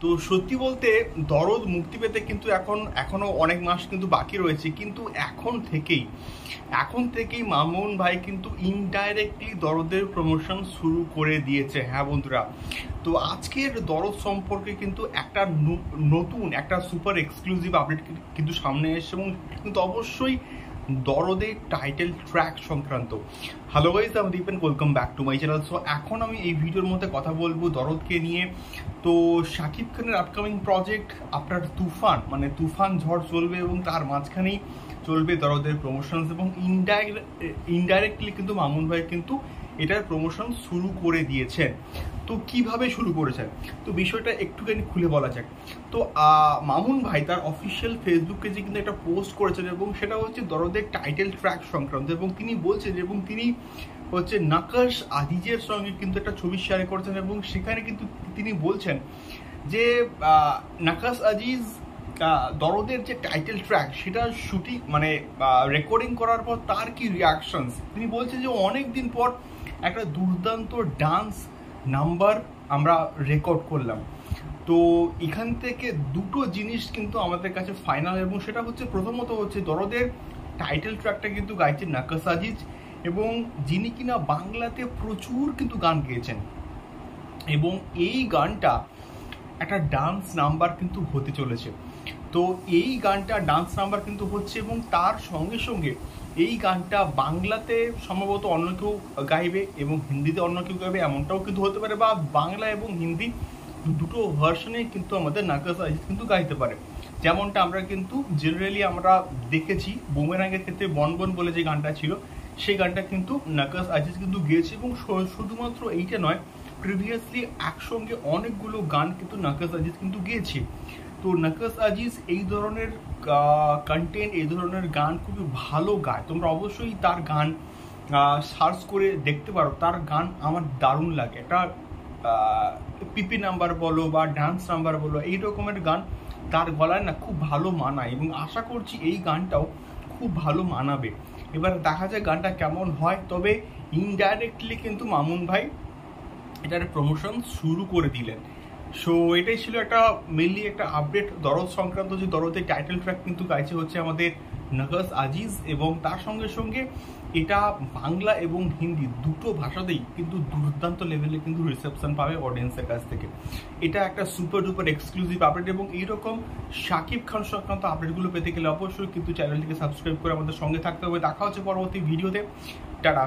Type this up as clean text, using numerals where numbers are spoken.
তো সত্যি বলতে দরদ মুক্তি পেতে কিন্তু এখনো অনেক মাস কিন্তু বাকি রয়েছে, কিন্তু এখন থেকেই মামুন ভাই কিন্তু ইনডাইরেক্টলি দরদের প্রমোশন শুরু করে দিয়েছে। হ্যাঁ বন্ধুরা, তো আজকের দরদ সম্পর্কে কিন্তু একটা নতুন একটা সুপার এক্সক্লুসিভ আপডেট কিন্তু সামনে এসেছে, এবং কিন্তু অবশ্যই দরদের টাইটেল ট্র্যাক সংক্রান্ত। হ্যালো গাইস, আমি Dipen, welcome back to my channel. So এখন আমি এই ভিডিওর মধ্যে কথা বলবো দরদকে নিয়ে। তো শাকিব খানের আপকামিং প্রজেক্ট আপনার তুফান ঝড় চলবে, এবং তার মাঝখানেই চলবে দরদের প্রমোশনস, এবং ইনডাইরেক্টলি কিন্তু মামুন ভাই কিন্তু এটার প্রমোশন শুরু করে দিয়েছেন। তো কিভাবে শুরু করেছেন, তো বিষয়টা একটুখানি খুলে বলা যাক। তো মামুন ভাই তার অফিসিয়াল ফেসবুক পেজে কিন্তু একটা পোস্ট করেছেন, এবং সেটা হচ্ছে দরদের টাইটেল ট্র্যাক সংক্রান্ত, এবং তিনি বলছেন, এবং তিনি হচ্ছে নাকাশ আজিজের সঙ্গে কিন্তু একটা ছবি শেয়ার করেছেন, এবং সেখানে কিন্তু তিনি বলছেন যে নাকাশ আজিজ দরদের যে টাইটেল ট্র্যাক সেটা শুটিং রেকর্ডিং করার পর তার কি রিয়াকশনস। তিনি বলছেন যে অনেক দিন পর একটা দুর্দান্ত ডান্স নাম্বার আমরা রেকর্ড করলাম। তো এখান থেকে দুটো জিনিস কিন্তু আমাদের কাছে ফাইনাল, এবং সেটা হচ্ছে প্রথমত হচ্ছে দরদের টাইটেল ট্র্যাকটা কিন্তু গাইছেন নাকাশ আজিজ, এবং যিনি কিনা বাংলাতে প্রচুর কিন্তু গান গেয়েছেন, এবং এই গানটা একটা ডান্স নাম্বার কিন্তু হতে চলেছে। তো এই গানটা ডান্স নাম্বার কিন্তু হচ্ছে, এবং তার সঙ্গে সঙ্গে এই গানটা বাংলাতে সম্ভবত অন্য কেউ গাইবে এবং হিন্দিতে অন্য কেউ গাইবে, এমনটাও কিন্তু হতে পারে, বা বাংলা এবং হিন্দি দুটো ভার্সনে কিন্তু আমাদের নাকাশ আজিজ কিন্তু গাইতে পারে। যেমনটা আমরা কিন্তু জেনারেলি আমরা দেখেছি বুমেরাঙ্গের ক্ষেত্রে বন বন বলে যে গানটা ছিল, সেই গানটা কিন্তু নাকাশ আজিজ কিন্তু গেয়েছে। এবং শুধুমাত্র এইটা নয়, প্রিভিয়াসলি একসঙ্গে অনেকগুলো গান কিন্তু নাকাশ আজিজ কিন্তু গেয়েছে। তো নাকাশ আজিজ এই ধরনের কন্টেন্ট, এই ধরনের গান খুবই ভালো গায়। তোমরা অবশ্যই তার গান সার্চ করে দেখতে পারো, তার গান আমার দারুণ লাগে। একটা পিপি নাম্বার বলো বা ডান্স নাম্বার বলো, এই রকমের গান তার গলায় না খুব ভালো মানায়, এবং আশা করছি এই গানটাও খুব ভালো মানাবে। এবার দেখা যায় গানটা কেমন হয়। তবে ইনডাইরেক্টলি কিন্তু মামুন ভাই এটার প্রমোশন শুরু করে দিলেন। সো এটাই ছিল একটা মেনলি একটা আপডেট দরদ সংক্রান্ত, যে দরদের টাইটেল ট্র্যাক কিন্তু গাইছে হচ্ছে আমাদের নাকাশ আজিজ, এবং তার সঙ্গে সঙ্গে এটা বাংলা এবং হিন্দি দুটো ভাষাতেই কিন্তু দুর্দান্ত লেভেলে কিন্তু রিসেপশন পাবে অডিয়েন্সের কাছ থেকে। এটা একটা সুপার ডুপার এক্সক্লুসিভ আপডেট, এবং এইরকম শাকিব খান সংক্রান্ত আপডেটগুলো পেতে গেলে অবশ্যই কিন্তু চ্যানেলটিকে সাবস্ক্রাইব করে আমাদের সঙ্গে থাকতে হবে। দেখা হচ্ছে পরবর্তী ভিডিওতে। টাটা।